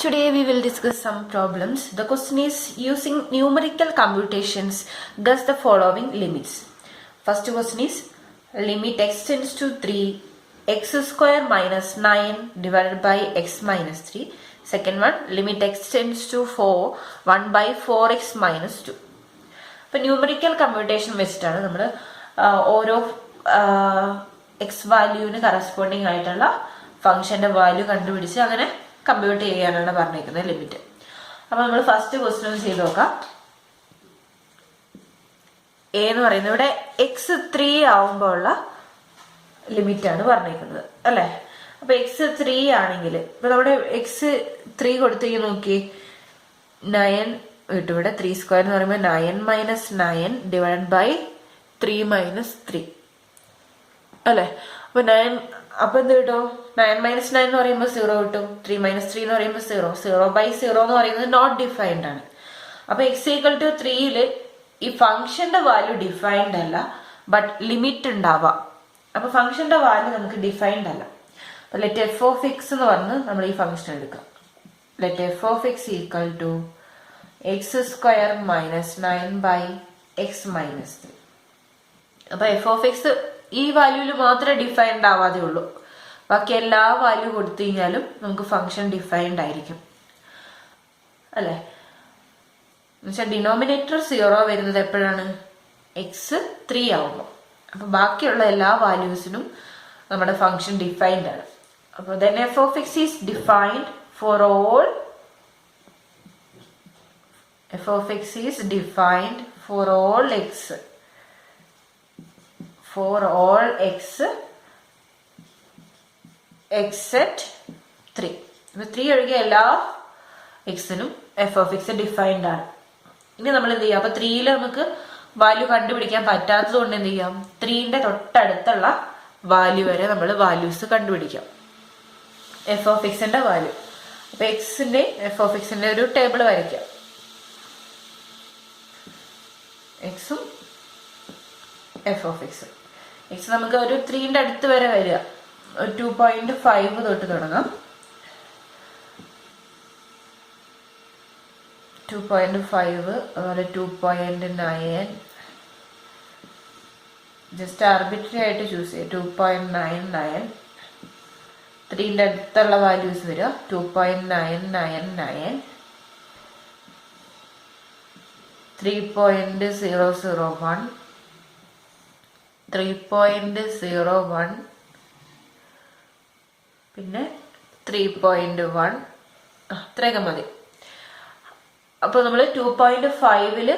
today we will discuss some problems. The question is, using numerical computations, guess the following limits. First question is, limit x tends to 3, x square minus 9 divided by x minus 3. Second one, limit x tends to 4, 1 by 4x minus 2. ഇപ്പോൾ numerical computation വെച്ചിട്ടാണ് നമ്മൾ ഓരോ X വാല്യൂവിന് corresponding ആയിട്ടുള്ള ഫംഗ്ഷന്റെ value കണ്ടുപിടിച്ച് അങ്ങനെ compute ചെയ്യാനാണ് പറഞ്ഞിരിക്കുന്നത് ലിമിറ്റ്. അപ്പൊ നമ്മൾ ഫസ്റ്റ് ക്വസ്റ്റ്യൻ ഒന്ന് ചെയ്ത് നോക്കാം. എ എന്ന് പറയുന്നത് ഇവിടെ എക്സ് 3 ആവുമ്പോൾ ഉള്ള ലിമിറ്റ് ആണ് പറഞ്ഞിരിക്കുന്നത് അല്ലെ. അപ്പൊ എക്സ് 3 ആണെങ്കിൽ ഇപ്പൊ നമ്മുടെ എക്സ് 3 കൊടുത്തേക്ക് നോക്കി 9 കിട്ടും. ഇവിടെ 3 സ്ക്വയർ എന്ന് പറയുമ്പോൾ 9 മൈനസ് 9 ഡിവൈഡ് ബൈ 3 മൈനസ് 3 അല്ലെ. അപ്പൊ 9 അപ്പൊ എന്ത് കിട്ടും? 9 മൈനസ് 9 എന്ന് പറയുമ്പോൾ 0 കിട്ടും. 3 മൈനസ് 3 എന്ന് പറയുമ്പോൾ 0. 0/0 എന്ന് പറയുന്നത് നോട്ട് ഡിഫൈൻഡ് ആണ്. അപ്പൊ x ഈക്വൽ ടു 3 ഈ ഫംഗ്ഷന്റെ വാല്യൂ ഡിഫൈൻഡ് അല്ല, ബട്ട് ലിമിറ്റ് ഉണ്ടാവാം. അപ്പൊ ഫംഗ്ഷന്റെ വാല്യൂ നമുക്ക് ഡിഫൈൻഡ് അല്ല. അപ്പൊ ലെറ്റ് എഫ് ഓഫ് എക്സ് എന്ന് പറഞ്ഞ് നമ്മൾ ഈ ഫംഗ്ഷൻ എടുക്കാം. Let f of x equal to x square minus 9 by x minus 3. അപ്പൊ എഫ് ഓഫ് എക്സ് ഈ വാല്യൂല് മാത്രമേ ഡിഫൈൻഡ് ആവാതെ ഉള്ളൂ. ബാക്കി എല്ലാ വാല്യൂ കൊടുത്തു കഴിഞ്ഞാലും നമുക്ക് ഫംഗ്ഷൻ ഡിഫൈൻഡ് ആയിരിക്കും അല്ലെ. എന്നുവെച്ചാൽ ഡിനോമിനേറ്റർ 0 വരുന്നത് എപ്പോഴാണ്? എക്സ് 3 ആവുമ്പോൾ. അപ്പൊ ബാക്കിയുള്ള എല്ലാ വാല്യൂസിനും നമ്മുടെ ഫംഗ്ഷൻ ഡിഫൈൻഡ് ആണ്. അപ്പൊ then f of x is defined for all f of x is defined for all x except 3. 3 ഒഴികെ എല്ലാ എക്സിനും എഫ് ഓഫ് എക്സ് ഡിഫൈൻഡ് ആണ്. ഇനി നമ്മൾ എന്ത് ചെയ്യാം? അപ്പൊ 3 നമുക്ക് വാല്യൂ കണ്ടുപിടിക്കാൻ പറ്റാത്തത് കൊണ്ട് എന്ത് ചെയ്യാം? 3ന്റെ തൊട്ടടുത്തുള്ള വാല്യൂ വരെ നമ്മൾ വാല്യൂസ് കണ്ടുപിടിക്കാം, എഫ് ഓഫ് എക്സിന്റെ വാല്യൂ. അപ്പൊ എക്സിന്റെ എഫ് ഓഫ് എക്സിന്റെ ഒരു ടേബിൾ വരയ്ക്കാം. എക്സും എഫ് ഓഫ് എക്സും. എക്സ് നമുക്ക് ഒരു 3ന്റെ അടുത്ത് വരെ വരിക. 2.5 തൊട്ട് തുടങ്ങാം. 2.5 അതുപോലെ 2.9 ജസ്റ്റ് ആർബിട്രറി ആയിട്ട് ചൂസ് ചെയ്യുക. 2.99 3ന്റെ അടുത്തുള്ള വാല്യൂസ് വരിക. 2.999 3.001 3.01 പിന്നെ 3.1 ഇത്രയൊക്കെ മതി. അപ്പൊ നമ്മൾ 2.5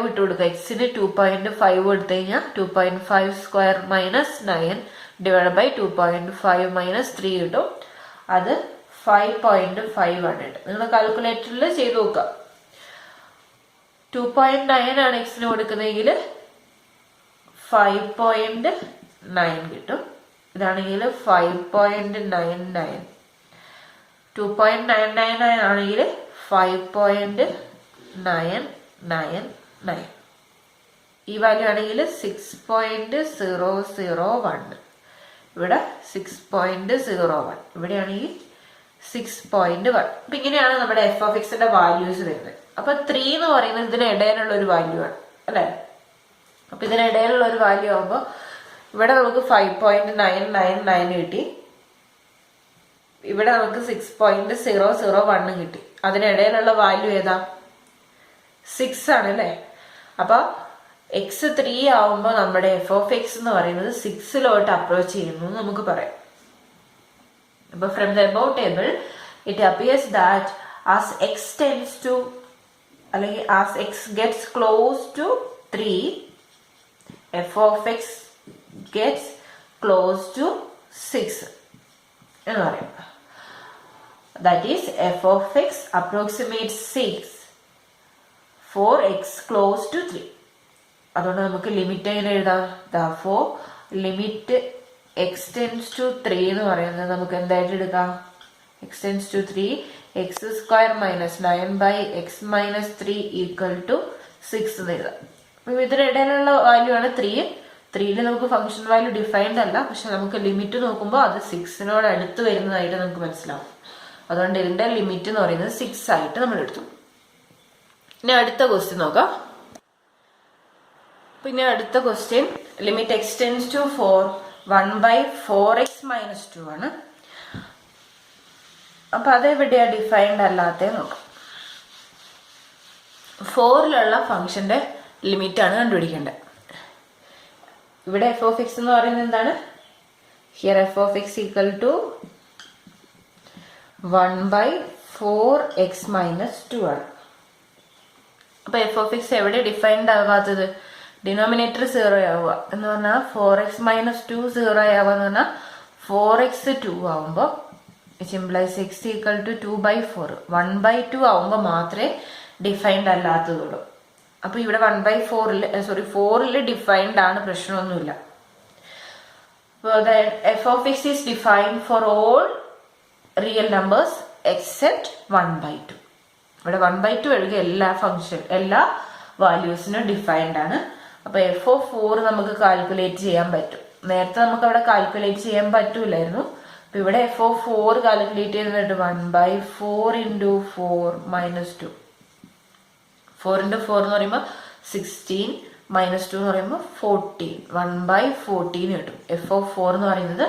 ഇട്ട് കൊടുക്കുക. എക്സിന് 2.5 കൊടുത്തു കഴിഞ്ഞാൽ 2.5 square minus 9 divide by 2.5 minus 3 കിട്ടും. അത് 5.5 ആണ്. നിങ്ങൾ കാൽക്കുലേറ്ററിൽ ചെയ്ത് നോക്കുക. 2.9 ആണ് എക്സിന് കൊടുക്കുന്നതെങ്കിൽ 5.9 കിട്ടും. ഇതാണെങ്കിൽ 5.99. 2.999 ആണെങ്കിൽ 5.999. ഈ വാല്യൂ ആണെങ്കിൽ 6.001. ഇവിടെ 6.01. ഇവിടെയാണെങ്കിൽ 6.1. അപ്പൊ ഇങ്ങനെയാണ് നമ്മുടെ എഫ് ഓഫ് എക്സിന്റെ വാല്യൂസ് വരുന്നത്. അപ്പൊ 3 എന്ന് പറയുന്നത് ഇതിനിടയിലുള്ള ഒരു വാല്യൂ ആണ് അല്ലെ. അപ്പൊ ഇതിനിടയിലുള്ള ഒരു വാല്യൂ ആകുമ്പോൾ ഇവിടെ നമുക്ക് 5.999 കിട്ടി. ഇവിടെ നമുക്ക് 6.001 കിട്ടി. അതിനിടയിലുള്ള വാല്യൂ ഏതാ? 6 ആണ് അല്ലെ. അപ്പൊ എക്സ് 3 ആവുമ്പോൾ നമ്മുടെ എഫ് ഓഫ് എക്സ് എന്ന് പറയുന്നത് 6ലോട്ട് അപ്രോച്ച് ചെയ്യുന്നു നമുക്ക് പറയാം. അപ്പൊ from the above table it appears that as x tends to അല്ലെങ്കിൽ as x gets close to 3 f of x gets close to 6 എന്ന് പറയാം. That is f of x approximates 6 for x close to 3. അതുകൊണ്ട് നമുക്ക് limit എങ്ങനെ എഴുതാം? Therefore limit x tends to 3 എന്ന് പറയുന്നത് നമുക്ക് എന്തായിട്ട് എടുക്കാം? x tends to 3 x square minus 9 by x minus 3 equal to 6 എന്ന് എഴുതാം. ഇതിനിടയിലുള്ള വാല്യൂ ആണ് 3. 3യിൽ നമുക്ക് ഫംഗ്ഷൻ വാല്യൂ ഡിഫൈൻഡ് അല്ല, പക്ഷെ നമുക്ക് ലിമിറ്റ് നോക്കുമ്പോൾ അത് 6നോട് അടുത്ത് വരുന്നതായിട്ട് നമുക്ക് മനസ്സിലാവും. അതുകൊണ്ട് ഇതിന്റെ ലിമിറ്റ് എന്ന് പറയുന്നത് 6 ആയിട്ട് നമ്മൾ എടുത്തു. ഇനി അടുത്ത ക്വസ്റ്റ്യൻ നോക്കാം. പിന്നെ അടുത്ത question limit x tends to 4 1/4x - 2 ആണ്. അപ്പൊ അതെവിടെയാ ഡിഫൈൻഡ് അല്ലാത്ത നോക്കാം. 4ലുള്ള ഫംഗ്ഷന്റെ ലിമിറ്റ് ആണ് കണ്ടുപിടിക്കേണ്ടത്. ഇവിടെ f of x എന്ന് പറയുന്നത് എന്താണ്? Here f of x equal to 1/4x - 2 ആണ്. അപ്പൊ f of x എവിടെ ഡിഫൈൻഡ് ആവാത്തത്? ഡിനോമിനേറ്റർ 0 ആവുക എന്ന് പറഞ്ഞാൽ 4x - 2 0 ആവുക എന്ന് പറഞ്ഞാൽ 4x 2 ആവുമ്പോൾ which implies x equal to 2/4. 1/2 ആവുമ്പോൾ മാത്രമേ ഡിഫൈൻഡ് അല്ലാത്തതുള്ളൂ. അപ്പൊ ഇവിടെ 4ൽ ഡിഫൈൻഡ് ആണ്, പ്രശ്നമൊന്നുമില്ല. f of x is defined for all real numbers except 1/2. ഇവിടെ 1/2 ഒഴികെ എല്ലാ വാല്യൂസിനും ഡിഫൈൻഡ് ആണ്. അപ്പൊ f of 4 നമുക്ക് കാൽക്കുലേറ്റ് ചെയ്യാൻ പറ്റും. നേരത്തെ നമുക്ക് അവിടെ കാൽക്കുലേറ്റ് ചെയ്യാൻ പറ്റൂലായിരുന്നു. അപ്പൊ ഇവിടെ f of 4 കാൽക്കുലേറ്റ് ചെയ്യുന്നത് 1/4 into 4 - 2. 4 into 4 എന്ന് പറയുമ്പോൾ 16 - 2 എന്ന് പറയുമ്പോൾ 14. 1/14 കിട്ടും. f of 4 എന്ന് പറയുന്നത്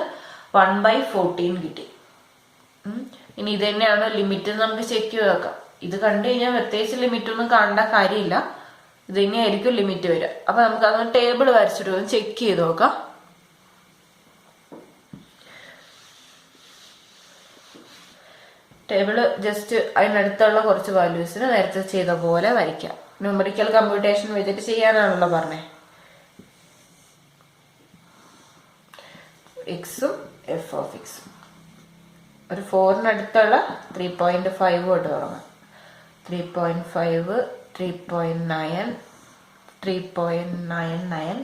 1/14 കിട്ടി. ഇനി ഇത് തന്നെയാണോ ലിമിറ്റ് നമുക്ക് ചെക്ക് ചെയ്ത് നോക്കാം. ഇത് കണ്ടു കഴിഞ്ഞാൽ പ്രത്യേകിച്ച് ലിമിറ്റ് ഒന്നും കാണേണ്ട കാര്യമില്ല. ഇത് തന്നെയായിരിക്കും ലിമിറ്റ് വരിക. അപ്പൊ നമുക്ക് അതൊന്ന് ടേബിൾ വരച്ചിട്ട് ചെക്ക് ചെയ്ത് നോക്കാം. ടേബിള് ജസ്റ്റ് അതിനടുത്തുള്ള കുറച്ച് വാല്യൂസിന് നേരത്തെ ചെയ്ത പോലെ വരയ്ക്കാം. ന്യൂമറിക്കൽ കമ്പ്യൂട്ടേഷൻ വെച്ചിട്ട് ചെയ്യാനാണല്ലോ പറഞ്ഞേ. എക്സും f of x. ഒരു 4-നടുത്തുള്ള 3.5 തൊട്ട് തുടങ്ങാം. 3.5, 3.9, 3.99,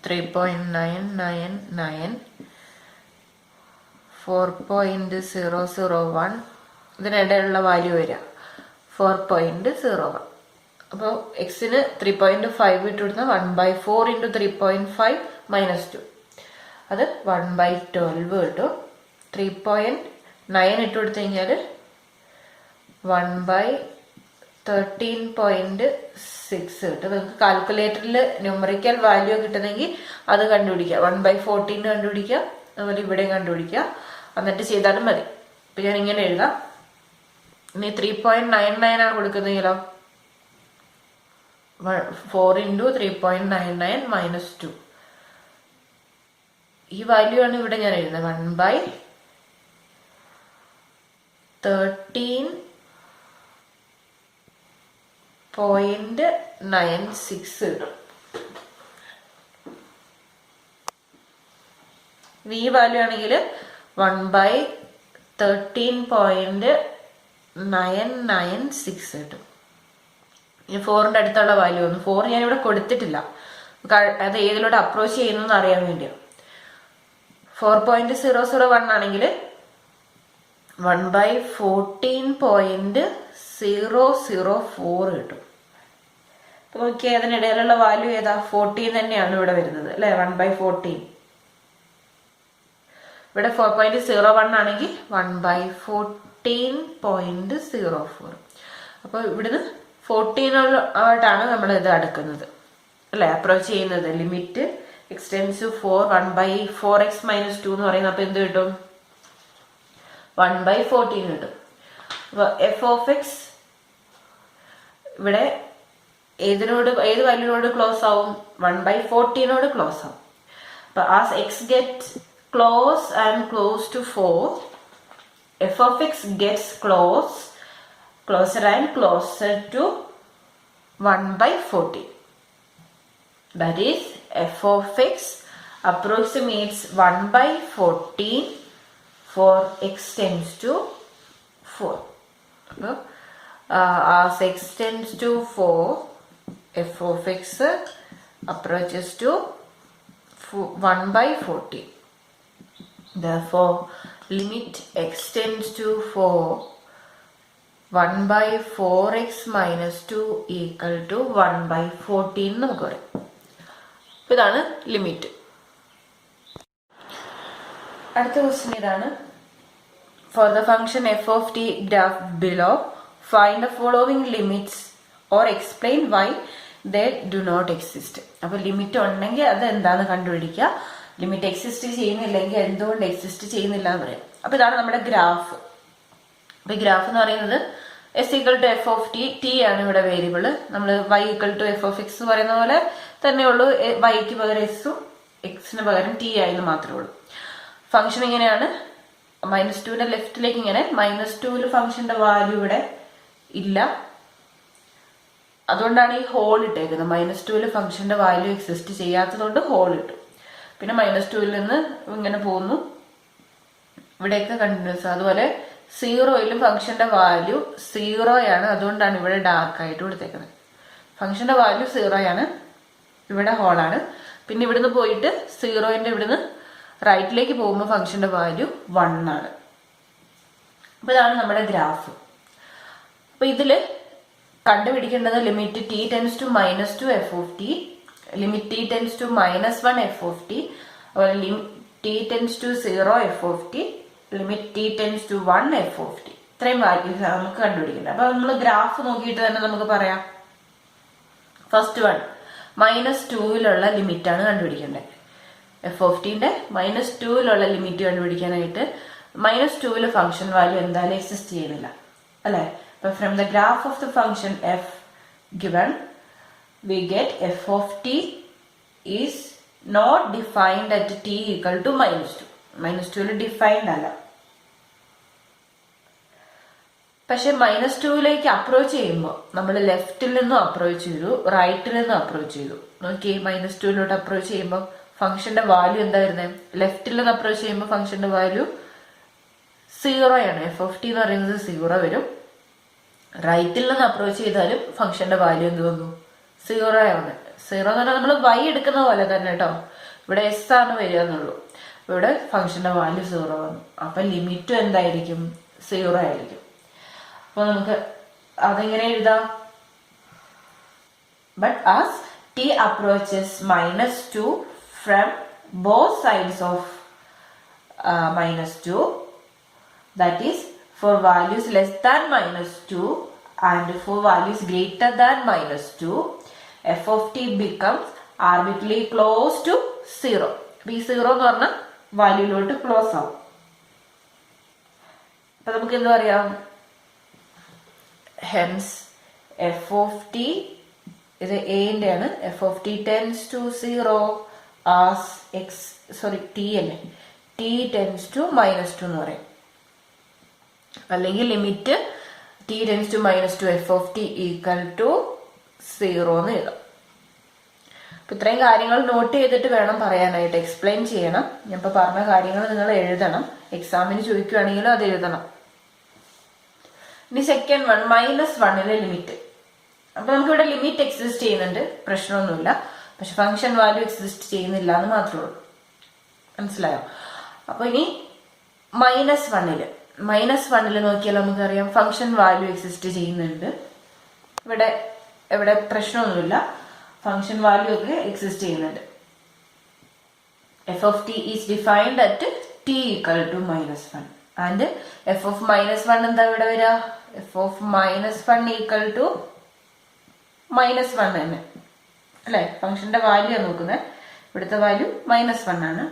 3.999, 4.001. ഇതിനിടയിലുള്ള വാല്യൂ വരിക 4.01. അപ്പോൾ എക്സിന് 3.5 ഇട്ട് കൊടുത്താൽ 1/4 into 3.5 - 2. അത് 1/12 കിട്ടും. 3.9 ഇട്ട് കൊടുത്തു കഴിഞ്ഞാൽ 1/13.6 കിട്ടും. നിങ്ങൾക്ക് കാൽക്കുലേറ്ററിൽ ന്യൂമറിക്കൽ വാല്യൂ കിട്ടുന്നെങ്കിൽ അത് കണ്ടുപിടിക്കുക. 1/14 കണ്ടുപിടിക്കുക, അതുപോലെ ഇവിടെ കണ്ടുപിടിക്കുക, എന്നിട്ട് ചെയ്താലും മതി. ഇപ്പൊ ഞാൻ ഇങ്ങനെ എഴുതാം. ഇനി 3.99 ആണ് കൊടുക്കുന്നെങ്കിലോ 4 into 3.99 - 2. ഈ വാല്യൂ ആണ് ഇവിടെ ഞാൻ എഴുതുന്നത്. 1/13.96 കിട്ടും. ഈ വാല്യൂ ആണെങ്കിൽ 1/13.996 കിട്ടും. ഇനി 4ന്റെ അടുത്തുള്ള വാല്യൂ ഒന്ന് 4 ഞാൻ ഇവിടെ കൊടുത്തിട്ടില്ല, അത് ഏതിലൂടെ അപ്രോച്ച് ചെയ്യുന്നു അറിയാൻ വേണ്ടിയാണ്. 4.001 ആണെങ്കിൽ 1/14.004 കിട്ടും. നോക്കിയാൽ അതിനിടയിലുള്ള വാല്യൂ ഏതാ? 14 തന്നെയാണ് ഇവിടെ വരുന്നത് അല്ലെ? 1/14. ഇവിടെ 4.01 ആണെങ്കിൽ 1/14.04. അപ്പൊ ഇവിടുന്ന് 14 നമ്മൾ ഇത് അടുക്കുന്നത് അല്ലെ, അപ്രോച്ച് ചെയ്യുന്നത്. ലിമിറ്റ് എക്സ്റ്റെൻസ് 4 1/4x - 2 എന്ന് പറയുന്നത്. അപ്പൊ എന്ത് കിട്ടും? 1/14 കിട്ടും. അപ്പൊ f of x ഇവിടെ ഏത് വാല്യൂനോട് ക്ലോസ് ആവും? 1/14 ക്ലോസ് ആവും. അപ്പൊ as x gets close and close to 4, f of x gets closer and closer to 1/14. That is, f of x approximates 1/14 for x tends to 4. As x tends to 4, f of x approaches to 1/14. Therefore, limit x tends to 4, 1/4x - 2 equal to 1/14 നമുക്ക് പറയാം. ഇതാണ് limit. അടുത്ത question ഇതാണ്. For the function f of t graph below, find the following limits or explain why they do not exist. അപ്പൊ limit ഉണ്ടെങ്കിൽ അത് എന്താന്ന് കണ്ടുപിടിക്കുക. ലിമിറ്റ് എക്സിസ്റ്റ് ചെയ്യുന്നില്ലെങ്കിൽ എന്തുകൊണ്ട് എക്സിസ്റ്റ് ചെയ്യുന്നില്ല എന്ന് പറയാം. അപ്പൊ ഇതാണ് നമ്മുടെ ഗ്രാഫ്. അപ്പൊ ഈ ഗ്രാഫ് എന്ന് പറയുന്നത് s equal to f of t, t ആണ് ഇവിടെ വേരിയബിള്. നമ്മൾ y equal to f of x പറയുന്ന പോലെ തന്നെയുള്ളൂ. വൈക്ക് പകരം എക്സും എക്സിന് പകരം ടി ആയെന്ന് മാത്രമേ ഉള്ളൂ. ഫംഗ്ഷൻ ഇങ്ങനെയാണ്. -2ന്റെ ലെഫ്റ്റിലേക്ക് ഇങ്ങനെ -2 ഫംഗ്ഷന്റെ വാല്യൂ ഇവിടെ ഇല്ല. അതുകൊണ്ടാണ് ഈ ഹോൾ ഇട്ടേക്കുന്നത്. -2 ഫംഗ്ഷന്റെ വാല്യൂ എക്സിസ്റ്റ് ചെയ്യാത്തതുകൊണ്ട് ഹോൾ ഇട്ടു. പിന്നെ -2 നിന്ന് ഇങ്ങനെ പോകുന്നു. ഇവിടെയൊക്കെ കണ്ടിന്യൂസ്. അതുപോലെ 0 ഫംഗ്ഷന്റെ വാല്യൂ 0 ആണ്. അതുകൊണ്ടാണ് ഇവിടെ ഡാർക്ക് ആയിട്ട് കൊടുത്തേക്കുന്നത്. ഫംഗ്ഷന്റെ വാല്യൂ 0 ആണ്, ഇവിടെ ഹോളാണ്. പിന്നെ ഇവിടുന്ന് പോയിട്ട് 0ന്റെ ഇവിടുന്ന് റൈറ്റിലേക്ക് പോകുമ്പോൾ ഫംഗ്ഷന്റെ വാല്യൂ 1 ആണ്. അപ്പൊ ഇതാണ് നമ്മുടെ ഗ്രാഫ്. അപ്പൊ ഇതില് കണ്ടുപിടിക്കേണ്ടത് limit t tends to -2 f of t, limit t tends to -1 f of t, അതുപോലെ t tends to 0 f of t, limit t tends to 1 f of t. ഇത്രയും വാല്യൂസ് നമുക്ക് കണ്ടുപിടിക്കേണ്ടത്. അപ്പൊ നമ്മൾ ഗ്രാഫ് നോക്കിയിട്ട് തന്നെ നമുക്ക് പറയാം. ഫസ്റ്റ് വൺ -2 ലിമിറ്റ് ആണ് കണ്ടുപിടിക്കേണ്ടത്. എഫ് ഓഫ് ടിന്റെ -2 ലിമിറ്റ് കണ്ടുപിടിക്കാനായിട്ട് -2 ഫംഗ്ഷൻ വാല്യൂ എന്തായാലും എക്സിസ്റ്റ് ചെയ്യുന്നില്ല അല്ലെ. അപ്പൊ from the graph of the function f given we get f of t is not defined at t equal to -2. -2 defined അല്ല. പക്ഷെ -2 അപ്രോച്ച് ചെയ്യുമ്പോൾ നമ്മൾ ലെഫ്റ്റിൽ നിന്നും അപ്രോച്ച് ചെയ്തു, റൈറ്റിൽ നിന്നും അപ്രോച്ച് ചെയ്തു. നോക്കി, -2 അപ്രോച്ച് ചെയ്യുമ്പോൾ ഫംഗ്ഷന്റെ വാല്യൂ എന്താ വരുന്നത്? ലെഫ്റ്റിൽ നിന്ന് അപ്രോച്ച് ചെയ്യുമ്പോൾ ഫംഗ്ഷന്റെ വാല്യൂ 0 ആണ്. എഫ് ഓഫ് ടി എന്ന് പറയുന്നത് 0 വരും. റൈറ്റിൽ നിന്ന് അപ്രോച്ച് ചെയ്താലും ഫംഗ്ഷന്റെ വാല്യൂ എന്ത് വന്നു? 0 ആണ്. 0 എന്ന് പറഞ്ഞാൽ നമ്മൾ y എടുക്കുന്ന പോലെ തന്നെ കേട്ടോ. ഇവിടെ എസ് ആണ് വരിക എന്നുള്ളൂ. ഇവിടെ ഫംഗ്ഷന്റെ വാല്യൂ 0 വന്നു. അപ്പൊ ലിമിറ്റും എന്തായിരിക്കും? 0 ആയിരിക്കും. അപ്പൊ നമുക്ക് അതെങ്ങനെ എഴുതാം? But as t approaches -2 from both sides of -2, that is for values less than -2 and for values greater than -2, f of t becomes arbitrarily close to 0. അപ്പൊ ഈ 0 എന്ന് പറഞ്ഞ വാല്യൂലോട്ട് ക്ലോസ് ആവും. അപ്പൊ നമുക്ക് എന്ത് പറയാം? ഹെൻസ് എഫ് ഓഫ് ടി, ഇത് എന്റെ ആണ്, f of t tends to 0 as t അല്ലേ, ടി ടെൻസ് ടു -2 എന്ന് പറയും. അല്ലെങ്കിൽ limit t tends to -2 f of t equal to 0 എന്ന് എഴുതാം. അപ്പൊ ഇത്രയും കാര്യങ്ങൾ നോട്ട് ചെയ്തിട്ട് വേണം പറയാനായിട്ട്, എക്സ്പ്ലെയിൻ ചെയ്യണം. ഞാൻ ഇപ്പൊ പറഞ്ഞ കാര്യങ്ങൾ നിങ്ങൾ എഴുതണം. എക്സാമിന് ചോദിക്കുകയാണെങ്കിലും അത് എഴുതണം. ഇനി സെക്കൻഡ് വൺ, -1 ലിമിറ്റ്. അപ്പൊ നമുക്ക് ഇവിടെ ലിമിറ്റ് എക്സിസ്റ്റ് ചെയ്യുന്നുണ്ട്, പ്രശ്നമൊന്നുമില്ല. പക്ഷെ ഫംഗ്ഷൻ വാല്യൂ എക്സിസ്റ്റ് ചെയ്യുന്നില്ല എന്ന് മാത്രമേ ഉള്ളൂ. മനസ്സിലായോ? അപ്പൊ ഇനി -1 നോക്കിയാൽ നമുക്കറിയാം ഫംഗ്ഷൻ വാല്യൂ എക്സിസ്റ്റ് ചെയ്യുന്നുണ്ട്. ഇവിടെ പ്രശ്നമൊന്നുമില്ല, ഫംഗ്ഷൻ വാല്യൂ ഒക്കെ എക്സിസ്റ്റ് ചെയ്യുന്നുണ്ട്. F of t is defined at t equal to -1 and f of -1 എന്താ ഇവിടെ വരിക? എഫ് ഓഫ് -1 ഈക്വൽ ടു -1 തന്നെ അല്ലെ. ഫംഗ്ഷന്റെ വാല്യൂ നോക്കുന്നത്, ഇവിടുത്തെ വാല്യൂ -1 ആണ്.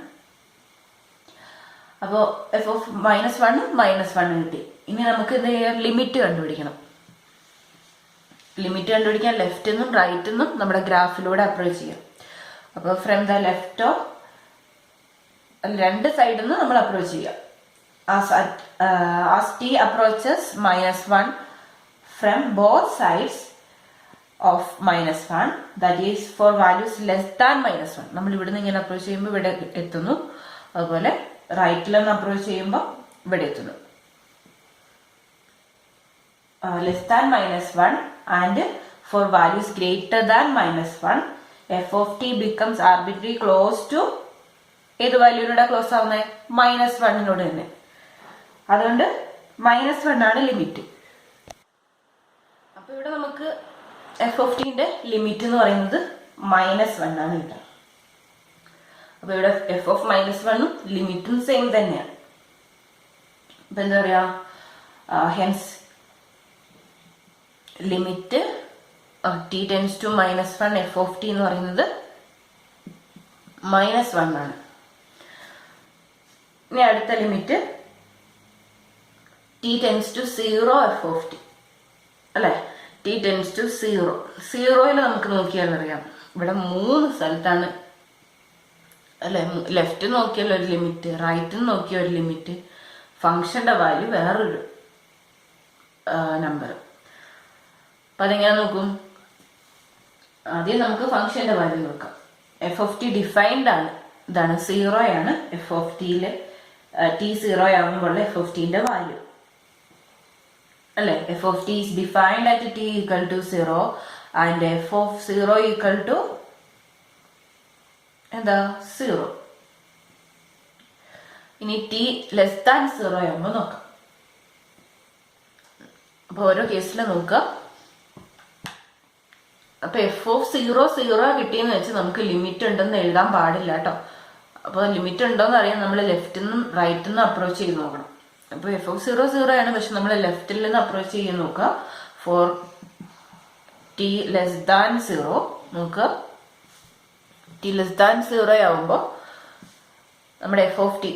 അപ്പോ എഫ് ഓഫ് -1 കിട്ടി. ഇനി നമുക്ക് എന്ത് ചെയ്യാം? ലിമിറ്റ് കണ്ടുപിടിക്കണം. ലിമിറ്റ് കണ്ടുപിടിക്കാൻ ലെഫ്റ്റ് നിന്നും റൈറ്റ് നിന്നും നമ്മുടെ ഗ്രാഫിലൂടെ അപ്രോച്ച് ചെയ്യാം. അപ്പൊ ഫ്രം ദ ലെഫ്റ്റോ രണ്ട് സൈഡിൽ നിന്ന് നമ്മൾ അപ്രോച്ച് ചെയ്യാം. as t approaches -1 from both sides of -1, that is for values less than -1. നമ്മൾ ഇവിടുന്ന് ഇങ്ങനെ അപ്രോച്ച് ചെയ്യുമ്പോൾ ഇവിടെ എത്തുന്നു. അതുപോലെ റൈറ്റിൽ നിന്ന് അപ്രോച്ച് ചെയ്യുമ്പോൾ ഇവിടെ എത്തുന്നു. Less than -1 and for values greater than -1, f of t becomes arbitrarily close to ഏത് വാല്യൂനോടാ ക്ലോസ് ആവുന്നത്? -1 തന്നെ. അതുകൊണ്ട് -1 ആണ് ലിമിറ്റ്. അപ്പൊ ഇവിടെ നമുക്ക് എഫ് ഓഫ് ടിന്റെ ലിമിറ്റ് എന്ന് പറയുന്നത് -1 ആണ് കിട്ടുക. അപ്പൊ ഇവിടെ എഫ് ഓഫ് -1ഉം ലിമിറ്റും സെയിം തന്നെയാണ്. അപ്പൊ എന്താ പറയാ, hence limit t tends to -1 f of t എന്ന് പറയുന്നത് -1 ആണ്. ഇനി അടുത്ത limit t tends to 0 f of t അല്ലെ. t tends to 0. 0യിൽ നമുക്ക് നോക്കിയാൽ അറിയാം ഇവിടെ 3 സ്ഥലത്താണ് അല്ലെ. ലെഫ്റ്റ് നോക്കിയാൽ ഒരു ലിമിറ്റ്, റൈറ്റ് നോക്കിയ ഒരു ലിമിറ്റ്, ഫംഗ്ഷന്റെ വാല്യൂ വേറൊരു നമ്പർ. അപ്പൊ അതെങ്ങനെ നോക്കും? ആദ്യം നമുക്ക് ഫംഗ്ഷന്റെ വാല്യൂ നോക്കാം. എഫ് ഓഫ് ടി ഡിഫൈൻഡ് ആണ്, ഇതാണ് 0 ആണ് എഫ് ഓഫ് ടിയില്. t 0 ആകുമ്പോൾ എഫ് ഓഫ് ടിന്റെ വാല്യൂ അല്ലെ. F of t is defined at t equal to 0 and f of 0 equal to എന്താ 0. ഇനി t ലെസ് ദാൻ 0 ആകുമ്പോൾ നോക്കാം. അപ്പൊ ഓരോ കേസിൽ നോക്കാം. അപ്പൊ എഫ് ഓഫ് 0 കിട്ടിയെന്ന് വെച്ച് നമുക്ക് ലിമിറ്റ് ഉണ്ടെന്ന് എഴുതാൻ പാടില്ല കേട്ടോ. അപ്പൊ ലിമിറ്റ് ഉണ്ടോന്ന് അറിയാൻ നമ്മൾ ലെഫ്റ്റിൽ നിന്നും റൈറ്റിൽ നിന്നും അപ്രോച്ച് ചെയ്ത് നോക്കണം. അപ്പൊ എഫ് ഓഫ് 0 ആണ്, പക്ഷെ നമ്മൾ ലെഫ്റ്റിൽ നിന്ന് അപ്രോച്ച് ചെയ്ത് നോക്കുക. ഫോർ t ലെസ് ദാൻ 0 നോക്കുക. t ലെസ് ദാൻ 0 ആവുമ്പോ നമ്മുടെ എഫ് ഓഫ് ടി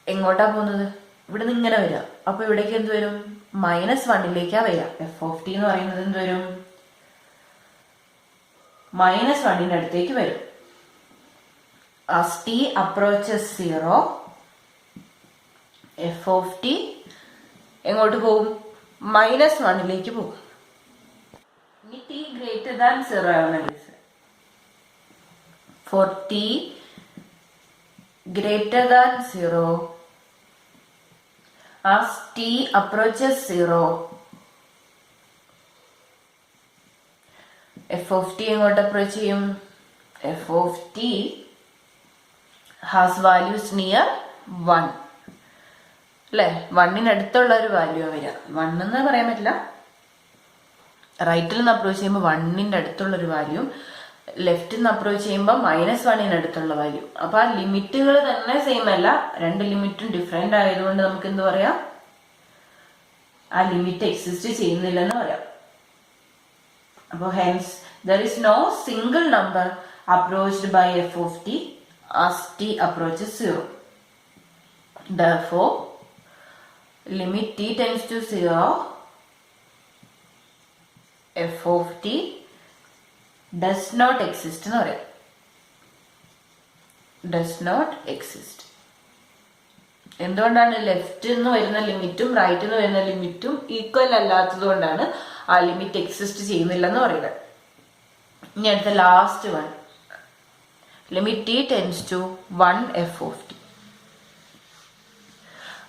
എങ്ങോട്ടാ പോകുന്നത്? ഇവിടെ നിന്ന് ഇങ്ങനെ വരിക. അപ്പൊ ഇവിടേക്ക് എന്ത് വരും? -1ലേക്കാ വരിക. എഫ് ഓഫ് ടി എന്ന് പറയുന്നത് എന്ത് വരും? -1ന്റെ അടുത്തേക്ക് വരും. as t approaches 0 f of t എങ്ങോട്ട് പോകും? -1ലേക്ക് പോകും. ഇനി t ഗ്രേറ്റർ ദാൻ 0 ആവുന്ന case, for t greater than 0 as t approaches 0 f of t എങ്ങോട്ട് അപ്രോച്ച് ചെയ്യും? F of t has values near 1 അല്ലെ. 1ന് അടുത്തുള്ള ഒരു വാല്യൂ വരിക. 1 എന്ന് പറയാൻ പറ്റില്ല. റൈറ്റിൽ നിന്ന് അപ്രോച്ച് ചെയ്യുമ്പോൾ 1ന്റെ അടുത്തുള്ള ഒരു വാല്യൂ, ലെഫ്റ്റിൽ നിന്ന് അപ്രോച്ച് ചെയ്യുമ്പോൾ -1ന് അടുത്തുള്ള വാല്യൂ. അപ്പൊ ആ ലിമിറ്റുകൾ തന്നെ സെയിം അല്ല, രണ്ട് ലിമിറ്റും ഡിഫറെന്റ് ആയതുകൊണ്ട് നമുക്ക് എന്ത് പറയാം? ആ ലിമിറ്റ് എക്സിസ്റ്റ് ചെയ്യുന്നില്ലെന്ന് പറയാം. അപ്പൊ hence there is no single number approached by f of t as t approaches 0. Therefore, limit t tends to 0 f of t does not exist എന്ന് പറയാം. does not exist. എന്തുകൊണ്ടാണ്? ലെഫ്റ്റ് നിന്ന് വരുന്ന ലിമിറ്റും റൈറ്റിൽ നിന്ന് വരുന്ന ലിമിറ്റും ഈക്വൽ അല്ലാത്തത് കൊണ്ടാണ് ആ ലിമിറ്റ് എക്സിസ്റ്റ് ചെയ്യുന്നില്ലെന്ന് പറയുന്നത്. ഇനി അടുത്ത last one, limit t tends to 1 f of t.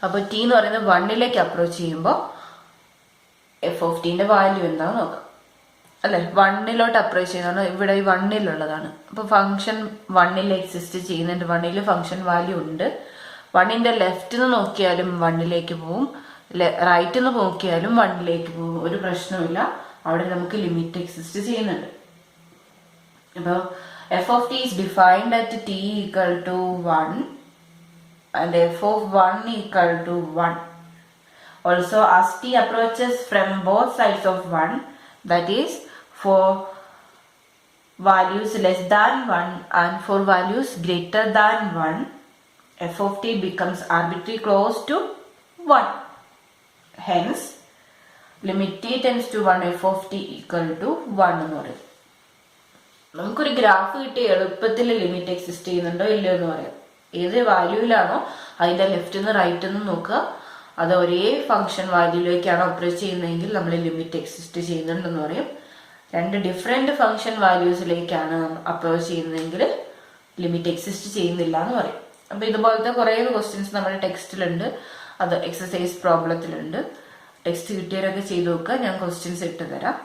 അപ്പൊ t എന്ന് പറയുന്നത് 1ലേക്ക് അപ്രോച്ച് ചെയ്യുമ്പോൾ എഫ് ഓഫ് ടിന്റെ വാല്യൂ എന്താന്ന് നോക്കാം അല്ലെ. 1ലോട്ട് അപ്രോച്ച് ചെയ്യുന്നതാണ്, ഇവിടെ 1ലുള്ളതാണ്. അപ്പൊ ഫംഗ്ഷൻ 1ൽ എക്സിസ്റ്റ് ചെയ്യുന്നുണ്ട്, 1ൽ ഫംഗ്ഷൻ വാല്യൂ ഉണ്ട്. 1ന്റെ ലെഫ്റ്റ് നിന്ന് നോക്കിയാലും 1ലേക്ക് പോവും, റൈറ്റ് നിന്ന് നോക്കിയാലും 1ലേക്ക് പോവും. ഒരു പ്രശ്നമില്ല, അവിടെ നമുക്ക് ലിമിറ്റ് എക്സിസ്റ്റ് ചെയ്യുന്നുണ്ട്. അപ്പോൾ f of t is defined at t equal to 1 and f of 1 equal to 1. Also, as t approaches from both sides of 1, that is for values less than 1 and for values greater than 1, f of t becomes arbitrarily close to 1. Hence, limit t tends to 1 f of t equal to 1 എന്ന് പറയും. നമുക്കൊരു graph കിട്ടി എളുപ്പത്തിൽ limit exist ചെയ്യുന്നുണ്ടോ ഇല്ലയോ എന്ന് പറയാം. ഏത് വാല്യൂയിലാണോ അതിന്റെ ലെഫ്റ്റ് നിന്ന് റൈറ്റ് നിന്ന് നോക്കുക, അത് ഒരേ ഫംഗ്ഷൻ വാല്യൂയിലേക്കാണോ അപ്രോച്ച് ചെയ്യുന്നതെങ്കിൽ നമ്മൾ ലിമിറ്റ് എക്സിസ്റ്റ് ചെയ്യുന്നുണ്ടെന്ന് പറയും. രണ്ട് ഡിഫറെന്റ് ഫംഗ്ഷൻ വാല്യൂസിലേക്കാണ് അപ്രോച്ച് ചെയ്യുന്നതെങ്കിൽ ലിമിറ്റ് എക്സിസ്റ്റ് ചെയ്യുന്നില്ല എന്ന് പറയും. അപ്പൊ ഇതുപോലത്തെ കുറെ ക്വസ്റ്റ്യൻസ് നമ്മുടെ ടെക്സ്റ്റിലുണ്ട്, അത് എക്സസൈസ് പ്രോബ്ലത്തിലുണ്ട്. ടെക്സ്റ്റ് കിട്ടിയവരൊക്കെ ചെയ്ത് നോക്കുക, ഞാൻ ക്വസ്റ്റ്യൻസ് ഇട്ട് തരാം.